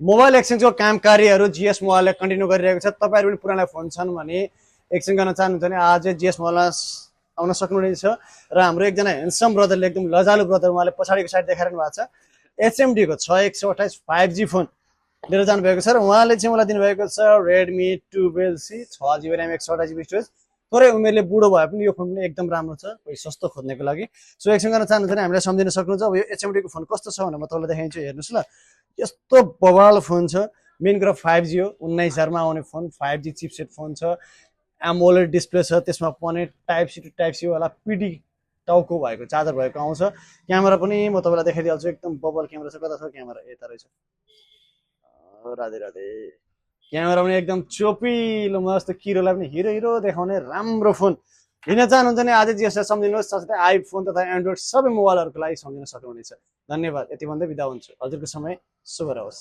Mobile एक्सचेन्जको काम कार्यहरू GS मोबाइलले कन्टिन्यू गरिरहेको छ। तपाईँहरू पनि पुराना फोन छन् भने एक्सचेन्ज गर्न चाहनुहुन्छ भने आजै जिएस मोबाइलमा आउन सक्नुहुनेछ। र हाम्रो एकजना ह्यान्डसम ब्रदरले एकदम लजालु ब्रदर उहाँले पछाडिको साइड देखाइरहनु भएको छ एचएमडीको 6128 5G फोन लिएर जानुभएको छ र उहाँले चाहिँ मलाई दिनुभएको छ Redmi 12C 6GB RAM 128GB storage. थोरै उमेरले बुढो भए पनि यो फोन पनि एकदम राम्रो छ कोही सस्तो खोज्नेको लागि। सो एक्सचेन्ज गर्न चाहनुहुन्छ भने हामीलाई सम्झिन सक्नुहुन्छ। अब यो एचएमडीको फोन कस्तो छ भनेर म तपाईँलाई देखाइदिन्छु, हेर्नुहोस् ल। यस्तो बवाल फोन छ, मेन कुरा 5G हो, 19,000 मा आउने फोन 5G चिपसेट फोन छ, एमोलेड डिस्प्ले छ, त्यसमा पनि type C to type C वाला पिडी टाउको भएको चार्जर भएको आउँछ। क्यामेरा पनि म तपाईँलाई देखाइदिइहाल्छु, एकदम बबल क्यामेरा छ। कता छ क्यामेरा? यता रहेछ। राधे राधे। क्यामेरा पनि एकदम चोपिलो, मस्त किरोलाई पनि हिरो हिरो देखाउने राम्रो फोन लिन चाहनुहुन्छ भने आजै जिएसलाई सम्झिनुहोस्। साथै आइफोन तथा एन्ड्रोइड सबै मोबाइलहरूको लागि सम्झिन सक्नुहुनेछ। धन्यवाद। यति भन्दै बिदा हुन्छु। हजुरको समय शुभ रहोस्।